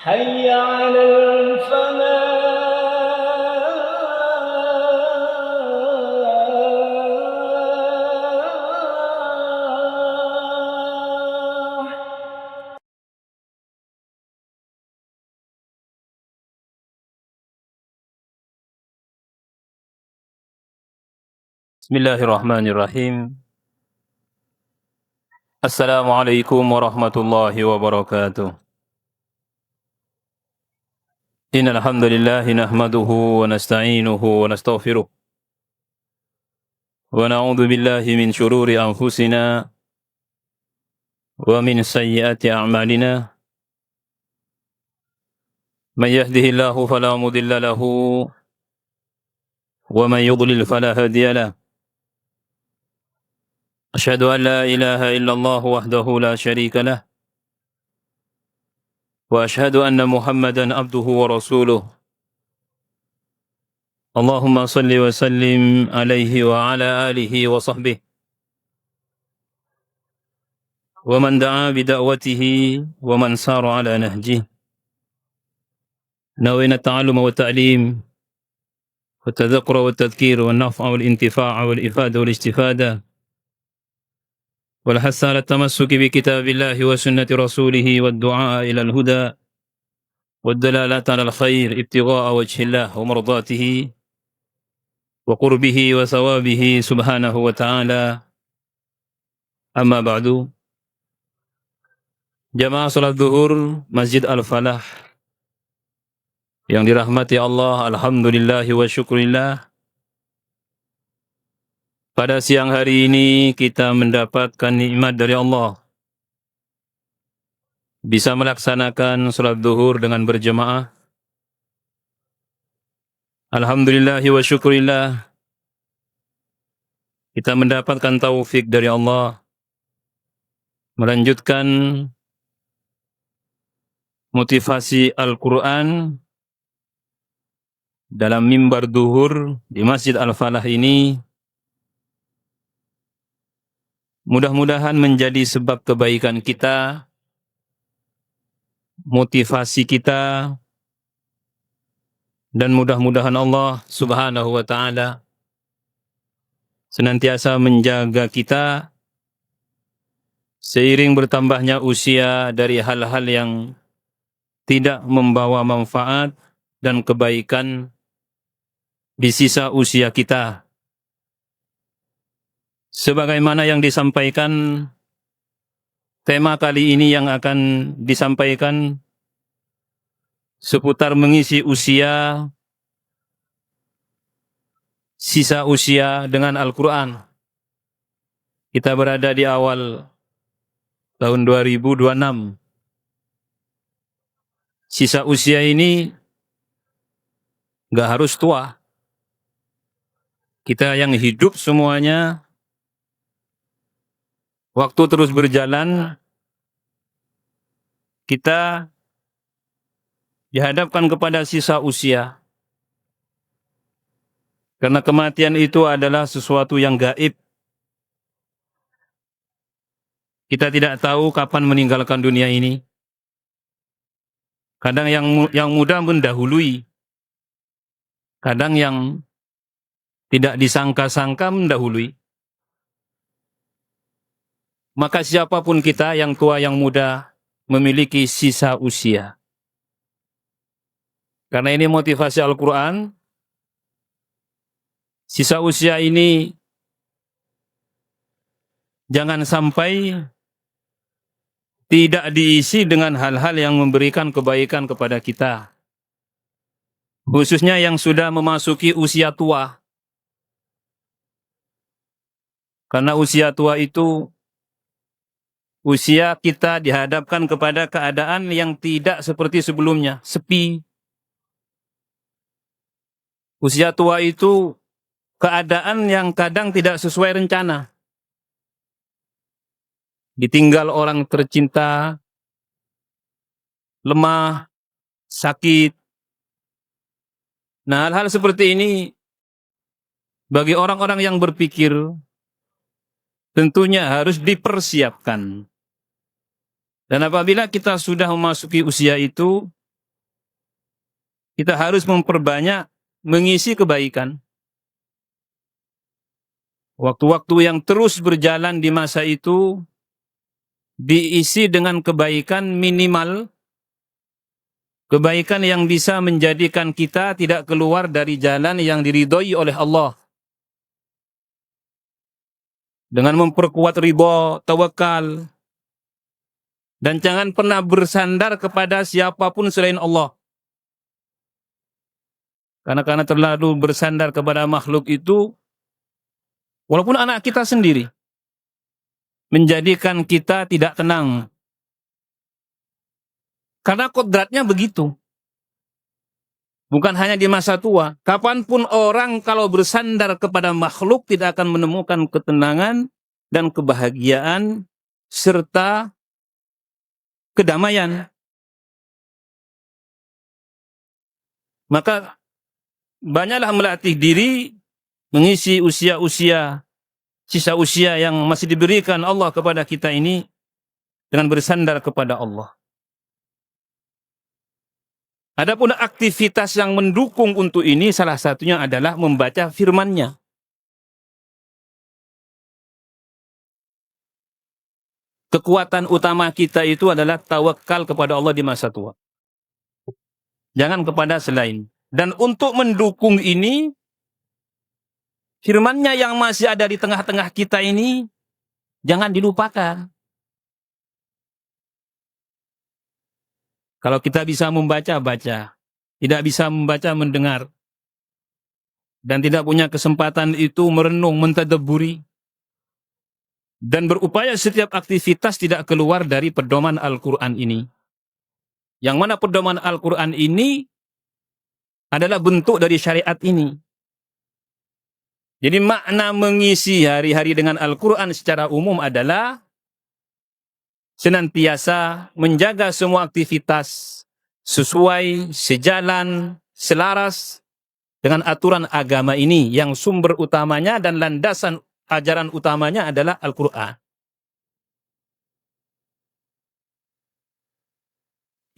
حي على الفلاح. Bismillahirrahmanirrahim. Assalamualaikum warahmatullahi wabarakatuh. Innal hamdalillah nahmaduhu wa nasta'inuhu wa nastaghfiruh. Wa na'udzu billahi min shururi anfusina wa min sayyiati a'malina. May yahdihillahu fala mudilla lahu wa may yudlil fala hadiya lahu. Asyhadu an la ilaha illallah wahdahu la syarika lah. Wa asyhadu anna Muhammadan abduhu wa rasuluh. Allahumma salli wa sallim alaihi wa ala alihi wa sahbihi wa man da'a bida'watihi wa man sara ala nahjihi. Nawayna at-ta'alluma wa ta'lim wa tadhakkura wa tadhkir wa an-naf'a wal intifa'a wal ifada wal istifada wal hassa ala at-tamassuki bi kitabillahi wa sunnati rasulih wa ad-du'a ila al-huda wa ad-dalalata ala al-khair ibtigha'a wajhillah wa mardatihi wa qurbihi wa thawabihi subhanahu wa ta'ala. Amma ba'du. Jamaah salat zuhur Masjid Al-Falah yang dirahmati Allah, alhamdulillahi wa syukrillah. Pada siang hari ini kita mendapatkan nikmat dari Allah, bisa melaksanakan salat zuhur dengan berjemaah. Alhamdulillahi wa syukrillah, kita mendapatkan taufik dari Allah melanjutkan motivasi Al-Quran dalam mimbar duhur di Masjid Al-Falah ini. Mudah-mudahan menjadi sebab kebaikan kita, motivasi kita, dan mudah-mudahan Allah subhanahu wa ta'ala senantiasa menjaga kita seiring bertambahnya usia dari hal-hal yang tidak membawa manfaat dan kebaikan di sisa usia kita. Sebagaimana yang disampaikan, tema kali ini yang akan disampaikan seputar mengisi usia, sisa usia dengan Al-Quran. Kita berada di awal tahun 2026. Sisa usia ini gak harus tua. Kita yang hidup semuanya, waktu terus berjalan, kita dihadapkan kepada sisa usia. Karena kematian itu adalah sesuatu yang gaib. Kita tidak tahu kapan meninggalkan dunia ini. Kadang yang muda mendahului. Kadang yang tidak disangka-sangka mendahului. Maka siapapun kita, yang tua yang muda, memiliki sisa usia. Karena ini motivasi Al-Quran, sisa usia ini jangan sampai tidak diisi dengan hal-hal yang memberikan kebaikan kepada kita. Khususnya yang sudah memasuki usia tua. Karena usia tua itu usia kita dihadapkan kepada keadaan yang tidak seperti sebelumnya, sepi. Usia tua itu keadaan yang kadang tidak sesuai rencana. Ditinggal orang tercinta, lemah, sakit. Nah, hal-hal seperti ini bagi orang-orang yang berpikir tentunya harus dipersiapkan. Dan apabila kita sudah memasuki usia itu, kita harus memperbanyak mengisi kebaikan. Waktu-waktu yang terus berjalan di masa itu diisi dengan kebaikan minimal, kebaikan yang bisa menjadikan kita tidak keluar dari jalan yang diridhoi oleh Allah. Dengan memperkuat ridha, tawakal, dan jangan pernah bersandar kepada siapapun selain Allah. Karena terlalu bersandar kepada makhluk itu, walaupun anak kita sendiri, menjadikan kita tidak tenang. Karena kodratnya begitu. Bukan hanya di masa tua. Kapanpun orang kalau bersandar kepada makhluk tidak akan menemukan ketenangan dan kebahagiaan serta kedamaian. Maka banyaklah melatih diri mengisi usia-usia, sisa usia yang masih diberikan Allah kepada kita ini dengan bersandar kepada Allah. Adapun aktivitas yang mendukung untuk ini salah satunya adalah membaca firman-Nya. Kekuatan utama kita itu adalah tawakal kepada Allah di masa tua. Jangan kepada selain. Dan untuk mendukung ini, firman-Nya yang masih ada di tengah-tengah kita ini, jangan dilupakan. Kalau kita bisa membaca, baca. Tidak bisa membaca, mendengar. Dan tidak punya kesempatan itu merenung, mentadabburi. Dan berupaya setiap aktivitas tidak keluar dari pedoman Al-Quran ini. Yang mana pedoman Al-Quran ini adalah bentuk dari syariat ini. Jadi makna mengisi hari-hari dengan Al-Quran secara umum adalah senantiasa menjaga semua aktivitas sesuai, sejalan, selaras dengan aturan agama ini yang sumber utamanya dan landasan ajaran utamanya adalah Al-Quran.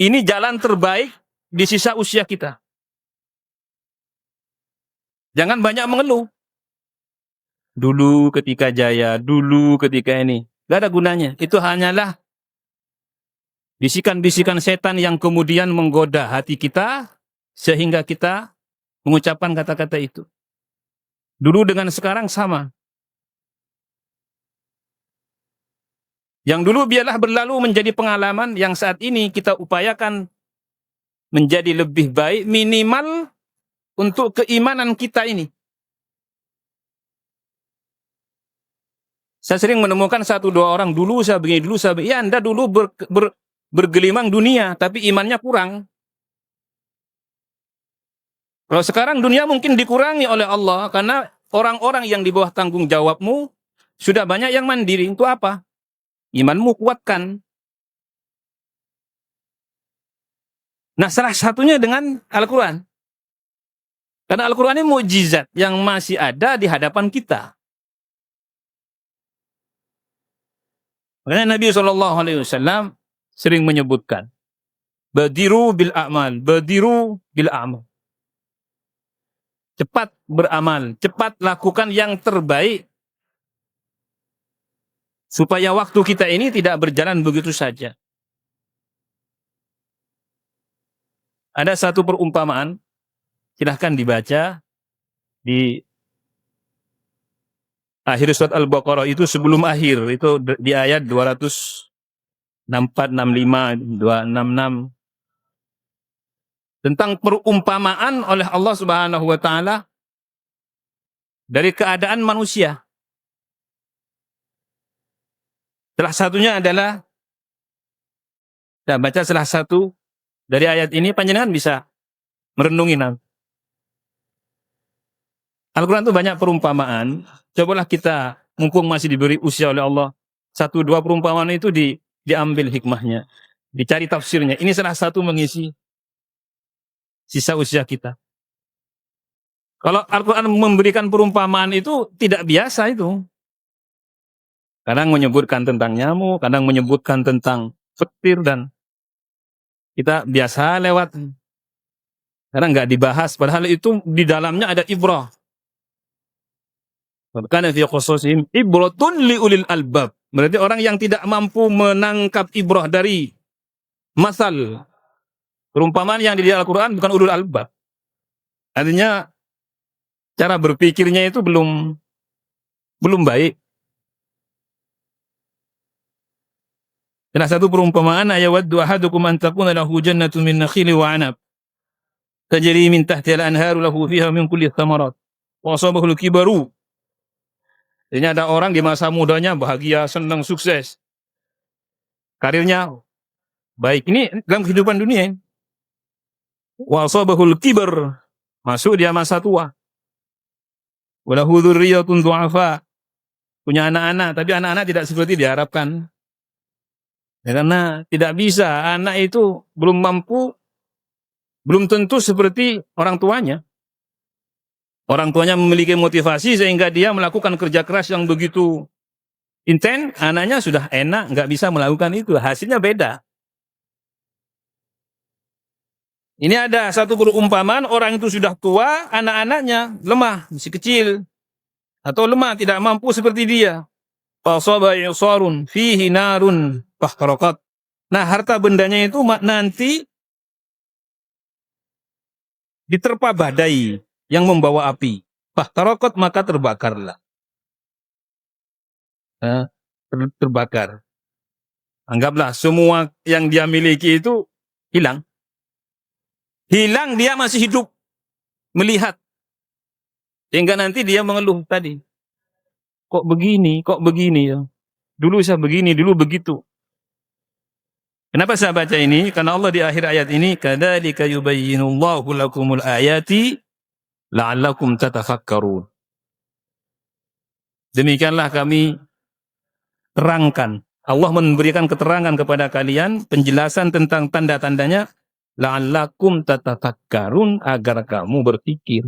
Ini jalan terbaik di sisa usia kita. Jangan banyak mengeluh. Dulu ketika jaya, dulu ketika ini. Gak ada gunanya. Itu hanyalah bisikan-bisikan setan yang kemudian menggoda hati kita sehingga kita mengucapkan kata-kata itu. Dulu dengan sekarang sama. Yang dulu biarlah berlalu menjadi pengalaman yang saat ini kita upayakan menjadi lebih baik minimal untuk keimanan kita ini. Saya sering menemukan satu dua orang dulu saya begini, dulu saya begini. Ya Anda dulu bergelimang dunia, tapi imannya kurang. Kalau sekarang dunia mungkin dikurangi oleh Allah, karena orang-orang yang di bawah tanggung jawabmu sudah banyak yang mandiri. Itu apa? Imanmu kuatkan. Nah, salah satunya dengan Al-Quran. Karena Al-Quran ini mukjizat yang masih ada di hadapan kita. Makanya Nabi SAW sering menyebutkan, badiru bil a'mal, badiru bil a'mal. Cepat beramal, cepat lakukan yang terbaik. Supaya waktu kita ini tidak berjalan begitu saja. Ada satu perumpamaan, silahkan dibaca di akhir surat Al-Baqarah itu sebelum akhir, itu di ayat 264, 65, 266. Tentang perumpamaan oleh Allah Subhanahu wa taala dari keadaan manusia. Salah satunya adalah, kita baca salah satu dari ayat ini, panjenengan bisa merenungi nanti. Al-Quran itu banyak perumpamaan. Cobalah kita, mumpung masih diberi usia oleh Allah, satu dua perumpamaan itu diambil hikmahnya, dicari tafsirnya. Ini salah satu mengisi sisa usia kita. Kalau Al-Quran memberikan perumpamaan itu tidak biasa itu. Kadang menyebutkan tentang nyamuk, kadang menyebutkan tentang petir, dan kita biasa lewat. Karena nggak dibahas, padahal itu di dalamnya ada ibrah. Karena fi qasasihim ibratun li ulil albab. Berarti orang yang tidak mampu menangkap ibrah dari masal perumpamaan yang di Al-Quran bukan ulul albab. Artinya cara berpikirnya itu belum baik. Salah satu perumpamaan ayawaddu ahadukum an takuna lahu jannatun min nakhili wa 'anab tajri min tahtiha al-anharu lahu fiha min kulli thamarat wa asabahu al-kibaru. Ini ada orang di masa mudanya bahagia, senang, sukses. Karirnya baik. Ini dalam kehidupan dunia. Wa asabahu al-kibar. Masuk dia masa tua. Wa lahu dzurriyyatun du'afa. Punya anak-anak, tapi anak-anak tidak seperti diharapkan. Ya, karena tidak bisa, anak itu belum mampu, belum tentu seperti orang tuanya. Orang tuanya memiliki motivasi sehingga dia melakukan kerja keras yang begitu intens, anaknya sudah enak, nggak bisa melakukan itu, hasilnya beda. Ini ada satu perumpamaan, orang itu sudah tua, anak-anaknya lemah, masih kecil, atau lemah, tidak mampu seperti dia. Fasaba yusarun fihi narun fahtarakat. Nah, harta bendanya itu nanti diterpa badai yang membawa api. Fahtarakat, maka terbakarlah. Terbakar. Anggaplah semua yang dia miliki itu hilang. Hilang, dia masih hidup, melihat. Sehingga nanti dia mengeluh tadi. Kok begini ya. Dulu saya begini, dulu begitu. Kenapa saya baca ini? Karena Allah di akhir ayat ini, kadzalika yubayyinullahu lakumul ayati la'allakum tatafakkarun. Demikianlah kami terangkan. Allah memberikan keterangan kepada kalian, penjelasan tentang tanda-tandanya, la'allakum tatafakkarun, agar kamu berpikir.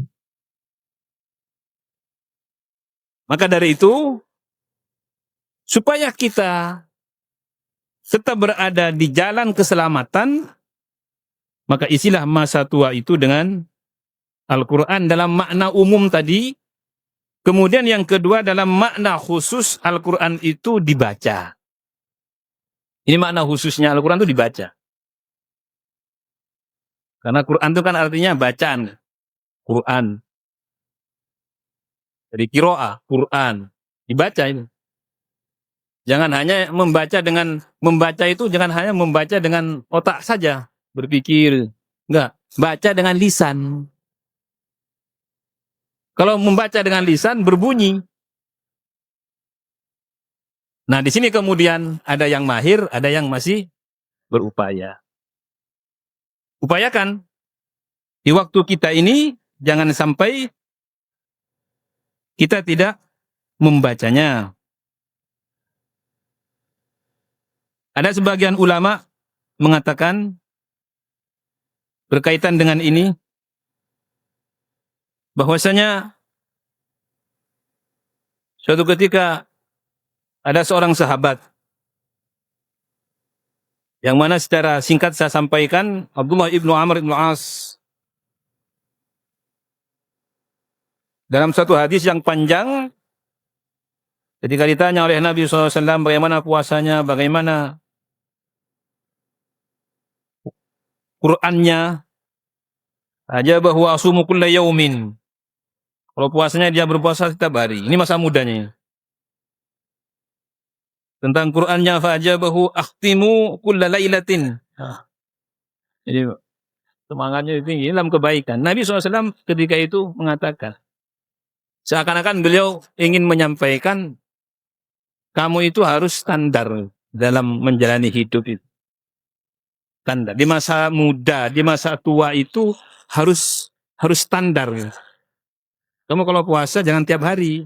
Maka dari itu, supaya kita tetap berada di jalan keselamatan, maka isilah masa tua itu dengan Al-Quran dalam makna umum tadi. Kemudian yang kedua dalam makna khusus, Al-Quran itu dibaca. Ini makna khususnya, Al-Quran itu dibaca. Karena Quran itu kan artinya bacaan. Quran. Dari qiraah, Quran. Dibaca ini. Jangan hanya membaca itu jangan hanya membaca dengan otak saja, berpikir. Enggak, baca dengan lisan. Kalau membaca dengan lisan berbunyi. Nah, di sini kemudian ada yang mahir, ada yang masih berupaya. Upayakan di waktu kita ini jangan sampai kita tidak membacanya. Ada sebagian ulama mengatakan berkaitan dengan ini bahwasanya suatu ketika ada seorang sahabat yang mana secara singkat saya sampaikan, Abdullah ibnu Amr ibnu As, dalam satu hadis yang panjang ketika ditanya oleh Nabi SAW bagaimana puasanya, bagaimana Qur'annya, aja bahwa asumu kulla yaumin. Kalau puasanya dia berpuasa setiap hari. Ini masa mudanya. Tentang Qur'annya fa'ajabahu akhtimu kulla lailatin. Jadi semangatnya tinggi dalam kebaikan. Nabi SAW ketika itu mengatakan, seakan-akan beliau ingin menyampaikan, kamu itu harus standar dalam menjalani hidup itu. Standar. Di masa muda, di masa tua itu harus standar. Kamu kalau puasa jangan tiap hari.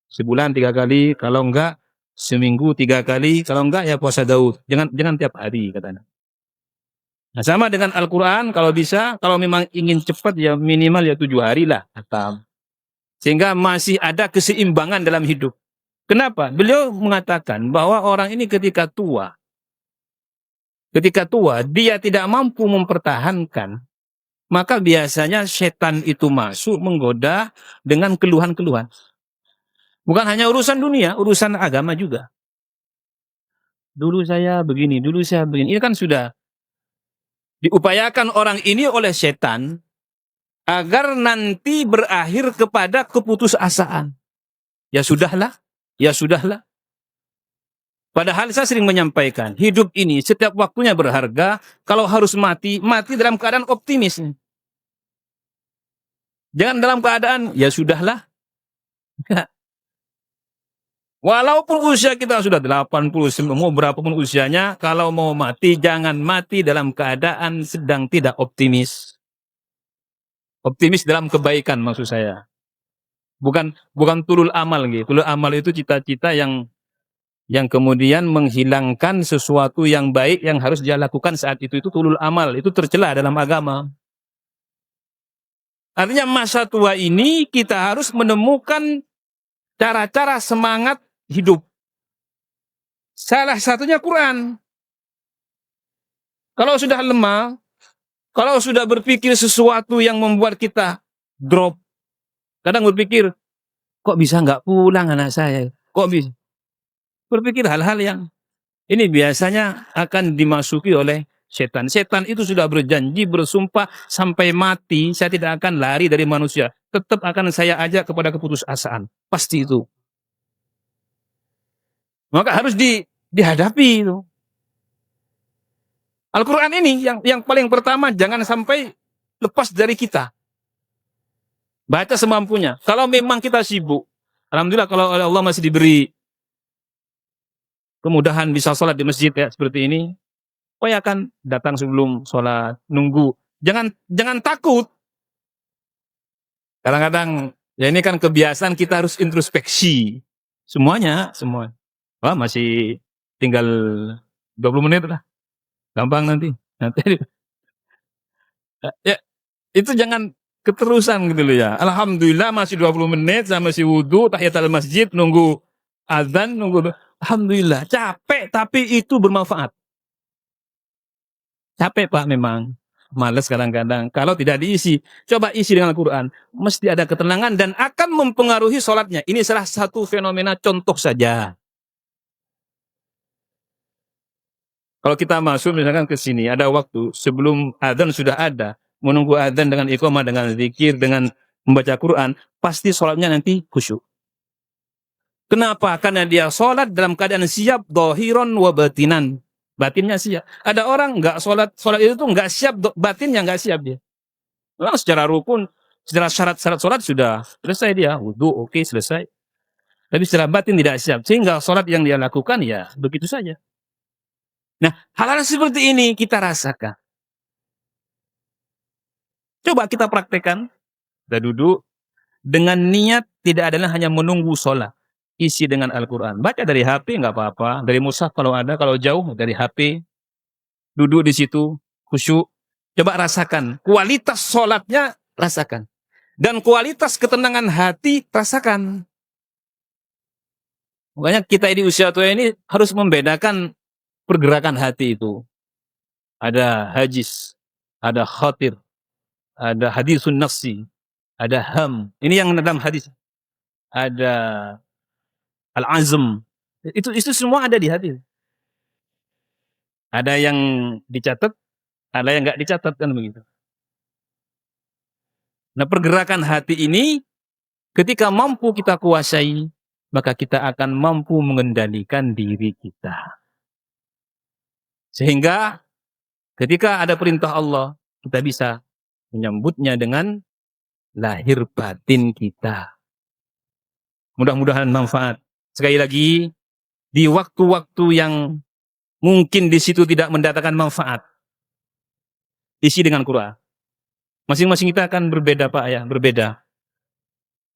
Sebulan 3 kali, kalau enggak seminggu 3 kali, kalau enggak ya puasa Daud. Jangan tiap hari katanya. Nah, sama dengan Al-Quran, kalau bisa, kalau memang ingin cepat ya minimal ya 7 hari lah. Sehingga masih ada keseimbangan dalam hidup. Kenapa? Beliau mengatakan bahwa orang ini ketika tua, ketika tua, dia tidak mampu mempertahankan, maka biasanya setan itu masuk menggoda dengan keluhan-keluhan. Bukan hanya urusan dunia, urusan agama juga. Dulu saya begini, dulu saya begini. Ini kan sudah diupayakan orang ini oleh setan agar nanti berakhir kepada keputusasaan. Ya sudahlah, ya sudahlah. Padahal saya sering menyampaikan, hidup ini setiap waktunya berharga. Kalau harus mati, mati dalam keadaan optimis. Jangan dalam keadaan, ya sudahlah. Walaupun usia kita sudah 80, mau berapapun usianya, kalau mau mati, jangan mati dalam keadaan sedang tidak optimis. Optimis dalam kebaikan maksud saya. Bukan tulul amal gitu. Tulul amal itu cita-cita yang kemudian menghilangkan sesuatu yang baik yang harus dia lakukan saat itu tulul amal, itu tercela dalam agama. Artinya masa tua ini kita harus menemukan cara-cara semangat hidup. Salah satunya Quran. Kalau sudah lemah, kalau sudah berpikir sesuatu yang membuat kita drop, kadang berpikir, kok bisa nggak pulang anak saya? Kok bisa? Berpikir hal-hal yang ini biasanya akan dimasuki oleh setan. Setan itu sudah berjanji, bersumpah sampai mati, saya tidak akan lari dari manusia. Tetap akan saya ajak kepada keputusasaan. Pasti itu. Maka harus dihadapi itu. Al-Quran ini yang paling pertama jangan sampai lepas dari kita. Baca semampunya. Kalau memang kita sibuk, alhamdulillah kalau Allah masih diberi kemudahan bisa sholat di masjid ya seperti ini, upayakan datang sebelum sholat, nunggu. Jangan takut. Kadang-kadang ya ini kan kebiasaan kita harus introspeksi. Semua. Wah, masih tinggal 20 menit lah. Gampang nanti. Ya, itu jangan keterusan gitu loh ya. Alhamdulillah masih 20 menit, saya masih wudhu, tahiyatul masjid, nunggu azan, nunggu. Alhamdulillah, capek tapi itu bermanfaat. Capek Pak memang. Males kadang-kadang. Kalau tidak diisi, coba isi dengan Al-Quran. Mesti ada ketenangan dan akan mempengaruhi sholatnya. Ini salah satu fenomena contoh saja. Kalau kita masuk misalkan ke sini, ada waktu sebelum adzan sudah ada, menunggu adzan dengan iqamah, dengan zikir, dengan membaca Quran, pasti sholatnya nanti khusyuk. Kenapa? Karena dia sholat dalam keadaan siap, dohiron wa batinan. Batinnya siap. Ada orang nggak sholat itu tuh nggak siap, batinnya nggak siap dia. Memang secara rukun, secara syarat-syarat sholat sudah selesai dia, wudhu oke, selesai. Tapi secara batin tidak siap, sehingga sholat yang dia lakukan ya begitu saja. Nah, hal-hal seperti ini kita rasakan. Coba kita praktekkan. Kita duduk dengan niat tidak adalah hanya menunggu sholat. Isi dengan Al-Quran. Baca dari HP nggak apa-apa. Dari mushaf kalau ada, kalau jauh dari HP. Duduk di situ, khusyuk. Coba rasakan. Kualitas sholatnya rasakan. Dan kualitas ketenangan hati rasakan. Makanya kita di usia tua ini harus membedakan pergerakan hati itu. Ada hajiz, ada khatir, ada hadisun nafsi, ada ham. Ini yang dalam hadis. Ada al-azm. Itu semua ada di hati. Ada yang dicatat, ada yang nggak dicatat kan begitu. Nah, pergerakan hati ini ketika mampu kita kuasai, maka kita akan mampu mengendalikan diri kita. Sehingga ketika ada perintah Allah, kita bisa menyambutnya dengan lahir batin kita. Mudah-mudahan manfaat. Sekali lagi, di waktu-waktu yang mungkin di situ tidak mendatangkan manfaat, isi dengan Quran. Masing-masing kita akan berbeda Pak ya, berbeda.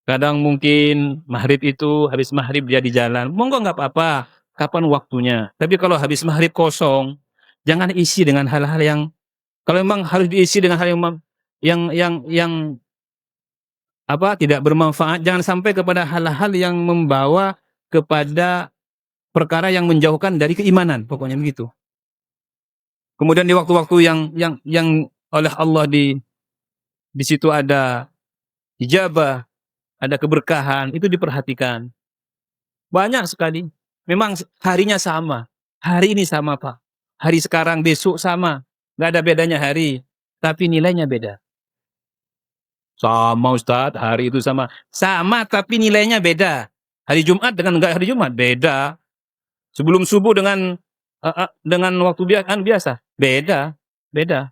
Kadang mungkin maghrib itu, habis maghrib dia di jalan, monggo nggak apa-apa, kapan waktunya. Tapi kalau habis maghrib kosong, jangan isi dengan hal-hal yang, kalau memang harus diisi dengan hal yang apa tidak bermanfaat, jangan sampai kepada hal-hal yang membawa kepada perkara yang menjauhkan dari keimanan, pokoknya begitu. Kemudian di waktu-waktu yang oleh Allah di situ ada ijabah, ada keberkahan, itu diperhatikan. Banyak sekali. Memang harinya sama. Hari ini sama, Pak. Hari sekarang, besok sama. Nggak ada bedanya hari. Tapi nilainya beda. Sama Ustadz, hari itu sama. Sama tapi nilainya beda. Hari Jumat dengan enggak hari Jumat beda. Sebelum subuh dengan waktu biasa beda, beda,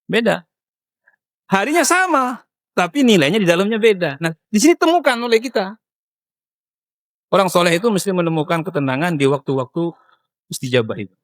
beda. Harinya sama, tapi nilainya di dalamnya beda. Nah, di sini temukan oleh kita. Orang soleh itu mesti menemukan ketenangan di waktu-waktu istijabah itu.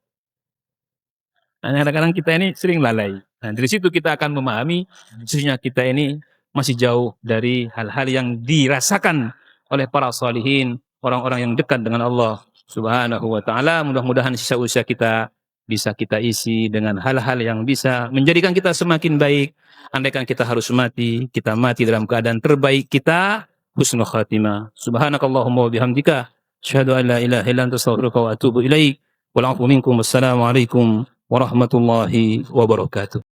Nah, kadang-kadang kita ini sering lalai. Nah, dari situ kita akan memahami sesungguhnya kita ini masih jauh dari hal-hal yang dirasakan oleh para salihin, orang-orang yang dekat dengan Allah Subhanahu wa taala. Mudah-mudahan sisa usia kita bisa kita isi dengan hal-hal yang bisa menjadikan kita semakin baik. Andaikan kita harus mati, kita mati dalam keadaan terbaik kita, husnul khatimah. Subhanakallahumma wa bihamdika, asyhadu an la ilaha illa anta astaghfiruka wa atubu ilaik. Wal 'afwu minkum. Wassalamu alaikum warahmatullahi wabarakatuh.